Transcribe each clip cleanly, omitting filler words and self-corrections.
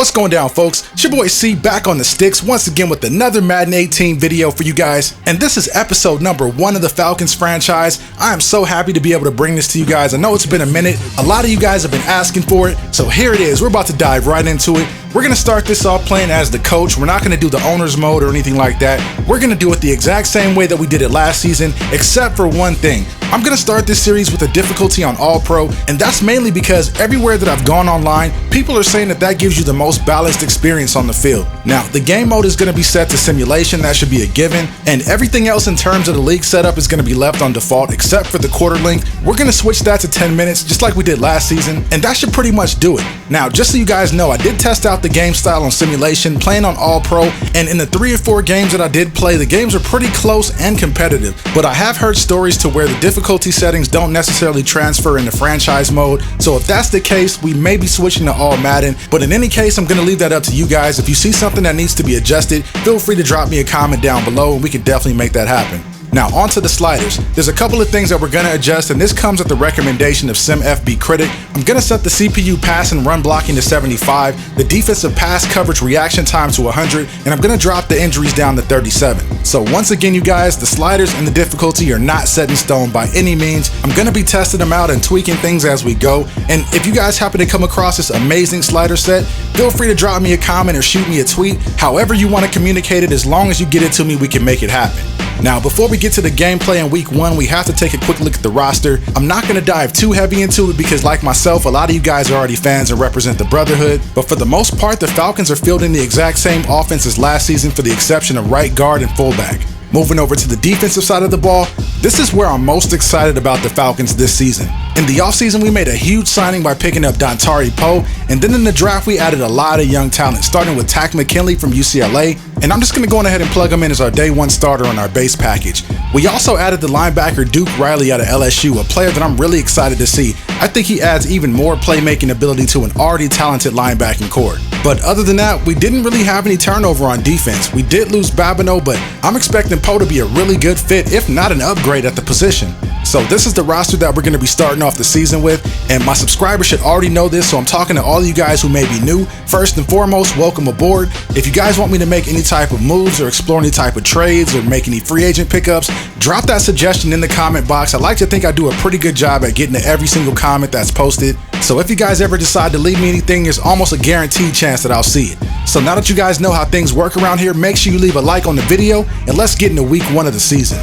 What's going down, folks? It's your boy C back on the sticks once again with another Madden 18 video for you guys, and this is episode number 1 of the Falcons franchise. I am so happy to be able to bring this to you guys. I know it's been a minute. A lot of you guys have been asking for it, so here it is. We're about to dive right into it. We're going to start this off playing as the coach. We're not going to do the owner's mode or anything like that. We're going to do it the exact same way that we did it last season, except for one thing. I'm going to start this series with a difficulty on All-Pro, and that's mainly because everywhere that I've gone online, people are saying that gives you the most balanced experience on the field. Now, the game mode is going to be set to simulation. That should be a given, and everything else in terms of the league setup is going to be left on default except for the quarter length. We're going to switch that to 10 minutes just like we did last season, and that should pretty much do it. Now, just so you guys know, I did test out the game style on simulation, playing on All-Pro, and in the 3 or 4 games that I did play, the games are pretty close and competitive, but I have heard stories to where the difficulty settings don't necessarily transfer into franchise mode, so if that's the case, we may be switching to All Madden, but in any case, I'm going to leave that up to you guys. If you see something that needs to be adjusted, feel free to drop me a comment down below and we can definitely make that happen. Now, onto the sliders. There's a couple of things that we're going to adjust, and this comes at the recommendation of SimFB Critic. I'm going to set the CPU pass and run blocking to 75, the defensive pass coverage reaction time to 100, and I'm going to drop the injuries down to 37. So once again, you guys, the sliders and the difficulty are not set in stone by any means. I'm going to be testing them out and tweaking things as we go, and if you guys happen to come across this amazing slider set, feel free to drop me a comment or shoot me a tweet. However you want to communicate it, as long as you get it to me, we can make it happen. Now, before we get to the gameplay in week 1, we have to take a quick look at the roster. I'm not going to dive too heavy into it because, like myself, a lot of you guys are already fans and represent the Brotherhood, but for the most part, the Falcons are fielding the exact same offense as last season for the exception of right guard and fullback. Moving over to the defensive side of the ball, this is where I'm most excited about the Falcons this season. In the offseason, we made a huge signing by picking up Dontari Poe, and then in the draft, we added a lot of young talent, starting with Takk McKinley from UCLA, and I'm just going to go on ahead and plug him in as our day 1 starter on our base package. We also added the linebacker Duke Riley out of LSU, a player that I'm really excited to see. I think he adds even more playmaking ability to an already talented linebacking core. But other than that, we didn't really have any turnover on defense. We did lose Babineau, but I'm expecting Poe to be a really good fit, if not an upgrade at the position. So this is the roster that we're going to be starting off the season with, and my subscribers should already know this, so I'm talking to all of you guys who may be new. First and foremost, welcome aboard. If you guys want me to make any type of moves or explore any type of trades or make any free agent pickups, drop that suggestion in the comment box. I like to think I do a pretty good job at getting to every single comment that's posted. So if you guys ever decide to leave me anything, there's almost a guaranteed chance that I'll see it. So now that you guys know how things work around here, make sure you leave a like on the video, and let's get into week 1 of the season.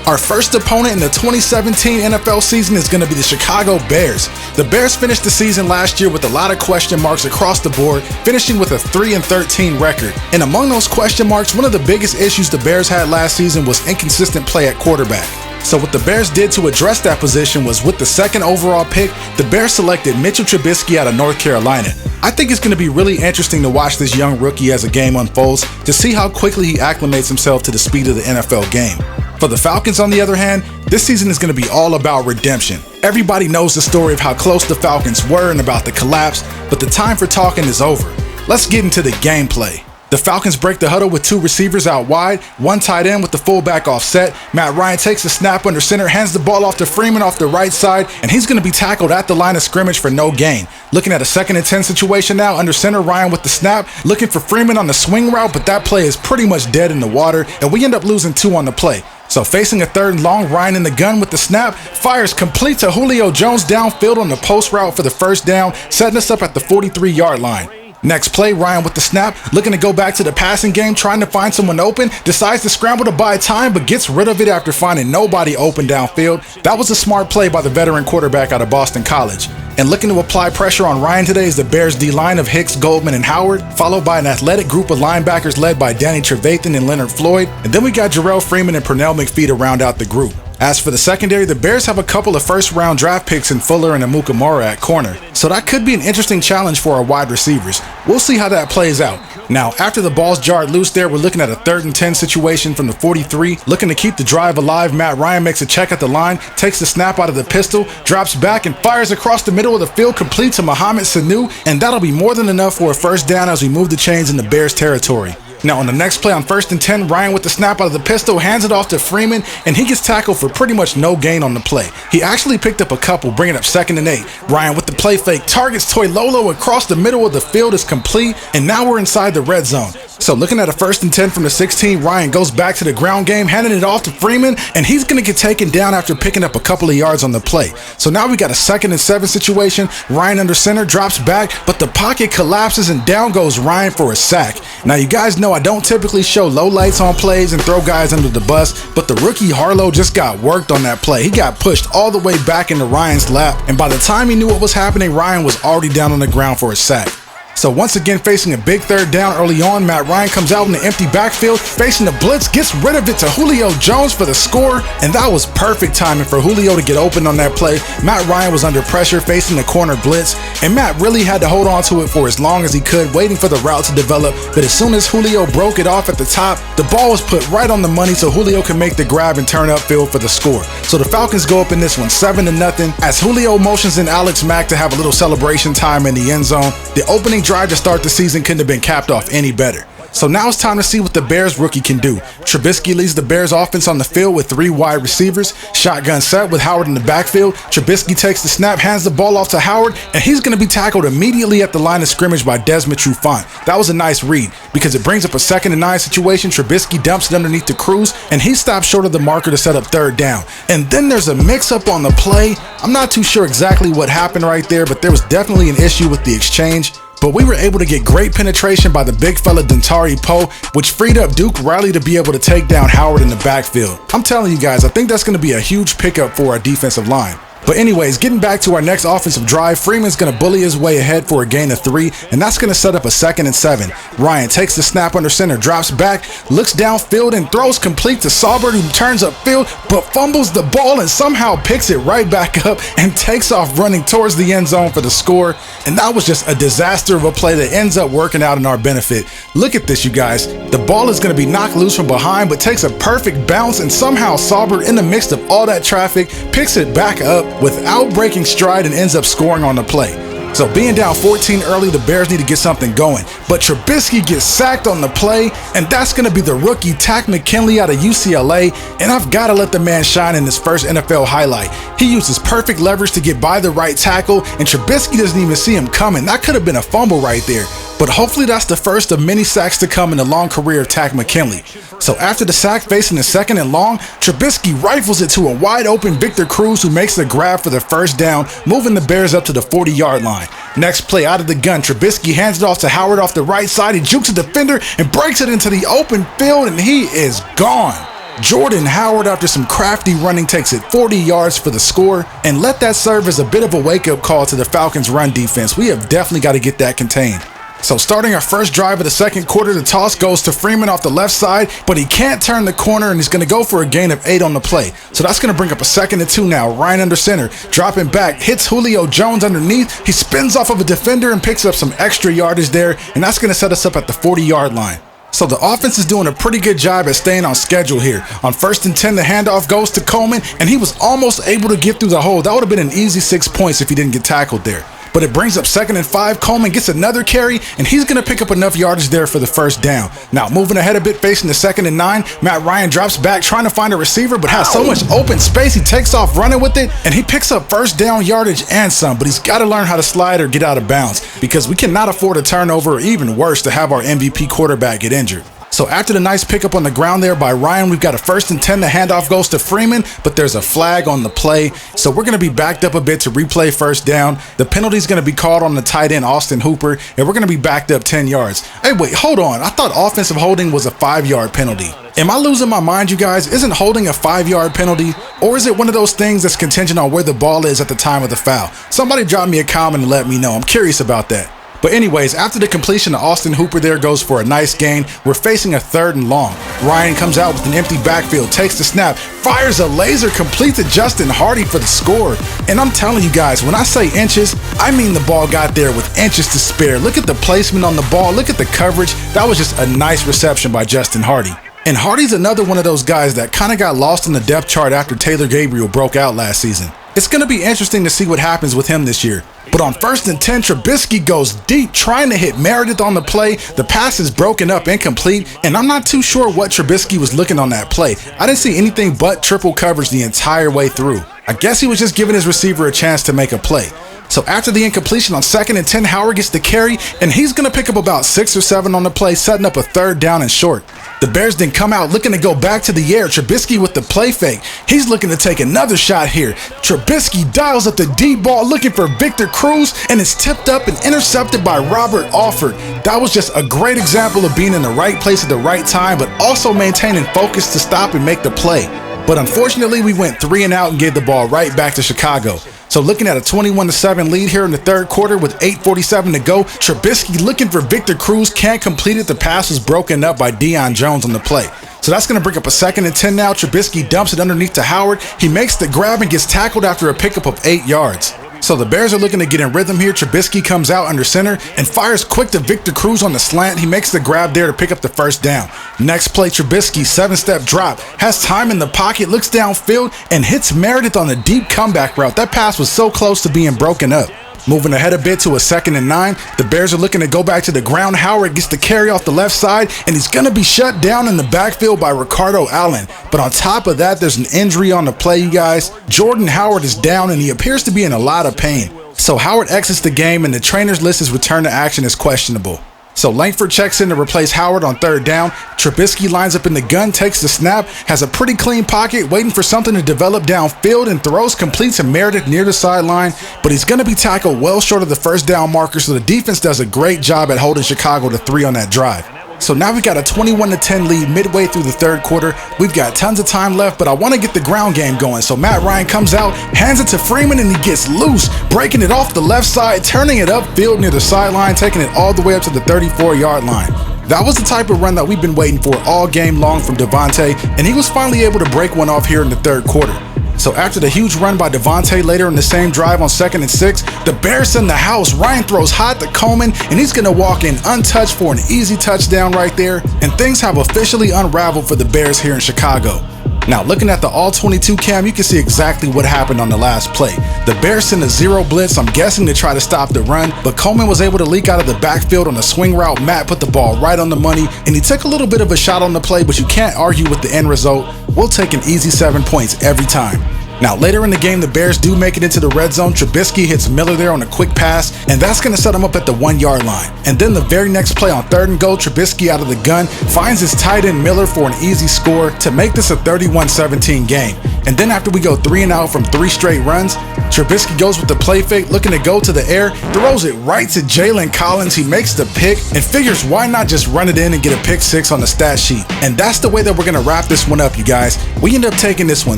Our first opponent in the 2017 NFL season is going to be the Chicago Bears. The Bears finished the season last year with a lot of question marks across the board, finishing with a 3-13 record. And among those question marks, one of the biggest issues the Bears had last season was inconsistent play at quarterback. So what the Bears did to address that position was, with the 2nd overall pick, the Bears selected Mitchell Trubisky out of North Carolina. I think it's going to be really interesting to watch this young rookie as the game unfolds to see how quickly he acclimates himself to the speed of the NFL game. For the Falcons, on the other hand, this season is going to be all about redemption. Everybody knows the story of how close the Falcons were and about the collapse, but the time for talking is over. Let's get into the gameplay. The Falcons break the huddle with 2 receivers out wide, 1 tight end with the fullback offset. Matt Ryan takes a snap under center, hands the ball off to Freeman off the right side, and he's going to be tackled at the line of scrimmage for no gain. Looking at a 2nd and 10 situation now, under center, Ryan with the snap, looking for Freeman on the swing route, but that play is pretty much dead in the water, and we end up losing 2 on the play. So facing a 3rd and long, Ryan in the gun with the snap, fires complete to Julio Jones downfield on the post route for the first down, setting us up at the 43-yard line. Next play, Ryan with the snap, looking to go back to the passing game, trying to find someone open, decides to scramble to buy time, but gets rid of it after finding nobody open downfield. That was a smart play by the veteran quarterback out of Boston College. And looking to apply pressure on Ryan today is the Bears D-line of Hicks, Goldman, and Howard, followed by an athletic group of linebackers led by Danny Trevathan and Leonard Floyd, and then we got Jarrell Freeman and Pernell McPhee to round out the group. As for the secondary, the Bears have a couple of first-round draft picks in Fuller and Amukamara at corner, so that could be an interesting challenge for our wide receivers. We'll see how that plays out. Now, after the ball's jarred loose there, we're looking at a 3rd and 10 situation from the 43. Looking to keep the drive alive, Matt Ryan makes a check at the line, takes the snap out of the pistol, drops back, and fires across the middle of the field, complete to Mohamed Sanu, and that'll be more than enough for a first down as we move the chains into Bears territory. Now on the next play on 1st and 10, Ryan with the snap out of the pistol hands it off to Freeman, and he gets tackled for pretty much no gain on the play. He actually picked up a couple, bringing up 2nd and 8. Ryan with the play fake targets Toilolo across the middle of the field, is complete, and now we're inside the red zone. So looking at a 1st and 10 from the 16, Ryan goes back to the ground game, handing it off to Freeman, and he's going to get taken down after picking up a couple of yards on the play. So now we got a 2nd and 7 situation. Ryan under center drops back, but the pocket collapses and down goes Ryan for a sack. Now you guys know I don't typically show low lights on plays and throw guys under the bus, but the rookie Harlow just got worked on that play. He got pushed all the way back into Ryan's lap, and by the time he knew what was happening, Ryan was already down on the ground for a sack. So once again facing a big 3rd down early on, Matt Ryan comes out in the empty backfield, facing the blitz, gets rid of it to Julio Jones for the score, and that was perfect timing for Julio to get open on that play. Matt Ryan was under pressure facing the corner blitz, and Matt really had to hold on to it for as long as he could, waiting for the route to develop, but as soon as Julio broke it off at the top, the ball was put right on the money so Julio can make the grab and turn upfield for the score. So the Falcons go up in this one 7-0 as Julio motions in Alex Mack to have a little celebration time in the end zone. The opening drive to start the season couldn't have been capped off any better. So now it's time to see what the Bears rookie can do. Trubisky leads the Bears offense on the field with 3 wide receivers. Shotgun set with Howard in the backfield. Trubisky takes the snap, hands the ball off to Howard, and he's going to be tackled immediately at the line of scrimmage by Desmond Trufant. That was a nice read because it brings up a 2nd and 9 situation. Trubisky dumps it underneath the Cruz, and he stops short of the marker to set up 3rd down. And then there's a mix-up on the play. I'm not too sure exactly what happened right there, but there was definitely an issue with the exchange. But we were able to get great penetration by the big fella Dontari Poe, which freed up Duke Riley to be able to take down Howard in the backfield. I'm telling you guys, I think that's going to be a huge pickup for our defensive line. But anyways, getting back to our next offensive drive, Freeman's going to bully his way ahead for a gain of 3, and that's going to set up a 2nd and 7. Ryan takes the snap under center, drops back, looks downfield, and throws complete to Saubert, who turns upfield, but fumbles the ball and somehow picks it right back up and takes off running towards the end zone for the score. And that was just a disaster of a play that ends up working out in our benefit. Look at this, you guys. The ball is going to be knocked loose from behind, but takes a perfect bounce, and somehow Saubert, in the midst of all that traffic, picks it back up without breaking stride and ends up scoring on the play. So being down 14 early, the Bears need to get something going. But Trubisky gets sacked on the play, and that's going to be the rookie Takk McKinley out of UCLA, and I've got to let the man shine in his first NFL highlight. He uses perfect leverage to get by the right tackle, and Trubisky doesn't even see him coming. That could have been a fumble right there. But hopefully that's the first of many sacks to come in the long career of Takk McKinley. So after the sack facing the 2nd and long, Trubisky rifles it to a wide open Victor Cruz, who makes the grab for the 1st down, moving the Bears up to the 40-yard line. Next play out of the gun, Trubisky hands it off to Howard off the right side. He jukes a defender and breaks it into the open field, and he is gone. Jordan Howard, after some crafty running, takes it 40 yards for the score, and let that serve as a bit of a wake-up call to the Falcons' run defense. We have definitely got to get that contained. So starting our first drive of the 2nd quarter, the toss goes to Freeman off the left side, but he can't turn the corner, and he's going to go for a gain of 8 on the play. So that's going to bring up a 2nd and 2 now. Ryan under center, dropping back, hits Julio Jones underneath. He spins off of a defender and picks up some extra yardage there, and that's going to set us up at the 40-yard line. So the offense is doing a pretty good job at staying on schedule here. On 1st and 10, the handoff goes to Coleman, and he was almost able to get through the hole. That would have been an easy 6 points if he didn't get tackled there. But it brings up 2nd and 5. Coleman gets another carry, and he's going to pick up enough yardage there for the 1st down. Now, moving ahead a bit, facing the 2nd and 9, Matt Ryan drops back, trying to find a receiver, but has so much open space, he takes off running with it, and he picks up 1st down yardage and some, but he's got to learn how to slide or get out of bounds, because we cannot afford a turnover, or even worse, to have our MVP quarterback get injured. So after the nice pickup on the ground there by Ryan, we've got a 1st and 10. The handoff goes to Freeman, but there's a flag on the play. So we're going to be backed up a bit to replay 1st down. The penalty is going to be called on the tight end, Austin Hooper, and we're going to be backed up 10 yards. Hey, wait, hold on. I thought offensive holding was a 5-yard penalty. Am I losing my mind, you guys? Isn't holding a 5-yard penalty? Or is it one of those things that's contingent on where the ball is at the time of the foul? Somebody drop me a comment and let me know. I'm curious about that. But anyways, after the completion of Austin Hooper there goes for a nice gain, we're facing a 3rd and long. Ryan comes out with an empty backfield, takes the snap, fires a laser complete to Justin Hardy for the score. And I'm telling you guys, when I say inches, I mean the ball got there with inches to spare. Look at the placement on the ball, look at the coverage. That was just a nice reception by Justin Hardy. And Hardy's another one of those guys that kind of got lost in the depth chart after Taylor Gabriel broke out last season. It's going to be interesting to see what happens with him this year. But on 1st and 10, Trubisky goes deep trying to hit Meredith on the play. The pass is broken up, incomplete, and I'm not too sure what Trubisky was looking on that play. I didn't see anything but triple coverage the entire way through. I guess he was just giving his receiver a chance to make a play. So after the incompletion on 2nd and 10, Howard gets the carry, and he's going to pick up about 6 or 7 on the play, setting up a 3rd down and short. The Bears then come out looking to go back to the air. Trubisky with the play fake. He's looking to take another shot here. Trubisky dials up the deep ball looking for Victor Cruz, and it's tipped up and intercepted by Robert Alford. That was just a great example of being in the right place at the right time, but also maintaining focus to stop and make the play. But unfortunately, we went 3 and out and gave the ball right back to Chicago. So looking at a 21-7 lead here in the 3rd quarter with 8:47 to go, Trubisky looking for Victor Cruz, can't complete it. The pass was broken up by Deion Jones on the play. So that's going to bring up a 2nd and 10 now. Trubisky dumps it underneath to Howard. He makes the grab and gets tackled after a pickup of 8 yards. So the Bears are looking to get in rhythm here. Trubisky comes out under center and fires quick to Victor Cruz on the slant. He makes the grab there to pick up the 1st down. Next play, Trubisky, 7-step drop, has time in the pocket, looks downfield, and hits Meredith on a deep comeback route. That pass was so close to being broken up. Moving ahead a bit to a 2nd and 9, the Bears are looking to go back to the ground. Howard gets the carry off the left side, and he's going to be shut down in the backfield by Ricardo Allen. But on top of that, there's an injury on the play, you guys. Jordan Howard is down, and he appears to be in a lot of pain. So Howard exits the game, and the trainer's list is return to action is questionable. So Langford checks in to replace Howard on 3rd down. Trubisky lines up in the gun, takes the snap, has a pretty clean pocket, waiting for something to develop downfield, and throws complete to Meredith near the sideline, but he's going to be tackled well short of the 1st down marker, so the defense does a great job at holding Chicago to 3 on that drive. So now we've got a 21-10 lead midway through the 3rd quarter. We've got tons of time left, but I want to get the ground game going. So Matt Ryan comes out, hands it to Freeman, and he gets loose, breaking it off the left side, turning it upfield near the sideline, taking it all the way up to the 34-yard line. That was the type of run that we've been waiting for all game long from Devontae, and he was finally able to break one off here in the 3rd quarter. So after the huge run by Devontae later in the same drive on 2nd and 6, the Bears send the house. Ryan throws hot to Coleman, and he's going to walk in untouched for an easy touchdown right there, and things have officially unraveled for the Bears here in Chicago. Now, looking at the all-22 cam, you can see exactly what happened on the last play. The Bears sent a 0 blitz, I'm guessing to try to stop the run, but Coleman was able to leak out of the backfield on a swing route. Matt put the ball right on the money, and he took a little bit of a shot on the play, but you can't argue with the end result. We'll take an easy 7 points every time. Now, later in the game, the Bears do make it into the red zone. Trubisky hits Miller there on a quick pass, and that's going to set him up at the 1-yard line. And then the very next play on 3rd and goal, Trubisky out of the gun finds his tight end Miller for an easy score to make this a 31-17 game. And then after we go 3 and out from 3 straight runs, Trubisky goes with the play fake, looking to go to the air, throws it right to Jalen Collins. He makes the pick and figures why not just run it in and get a pick 6 on the stat sheet. And that's the way that we're going to wrap this one up, you guys. We end up taking this one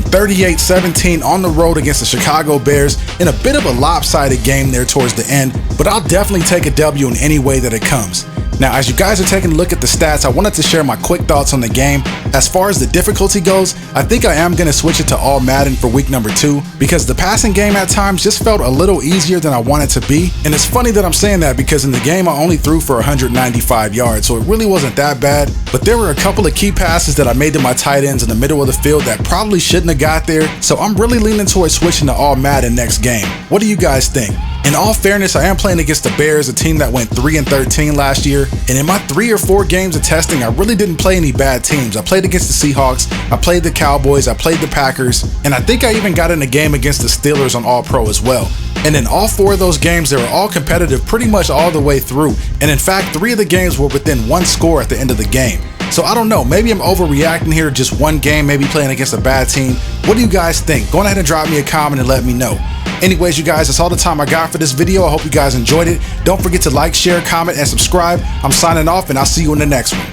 38-17 on the road against the Chicago Bears in a bit of a lopsided game there towards the end, but I'll definitely take a W in any way that it comes. Now, as you guys are taking a look at the stats, I wanted to share my quick thoughts on the game. As far as the difficulty goes, I think I am going to switch it to all Madden for week number 2 because the passing game at times just felt a little easier than I want it to be. And it's funny that I'm saying that because in the game I only threw for 195 yards, so it really wasn't that bad. But there were a couple of key passes that I made to my tight ends in the middle of the field that probably shouldn't have got there, so I'm really leaning towards switching to all Madden next game. What do you guys think? In all fairness, I am playing against the Bears, a team that went 3-13 last year, and in my 3 or 4 games of testing, I really didn't play any bad teams. I played against the Seahawks, I played the Cowboys, I played the Packers, and I think I even got in a game against the Steelers on All-Pro as well. And in all 4 of those games, they were all competitive pretty much all the way through, and in fact, 3 of the games were within 1 score at the end of the game. So I don't know, maybe I'm overreacting here to just one game, maybe playing against a bad team. What do you guys think? Go ahead and drop me a comment and let me know. Anyways, you guys, that's all the time I got for this video. I hope you guys enjoyed it. Don't forget to like, share, comment, and subscribe. I'm signing off, and I'll see you in the next one.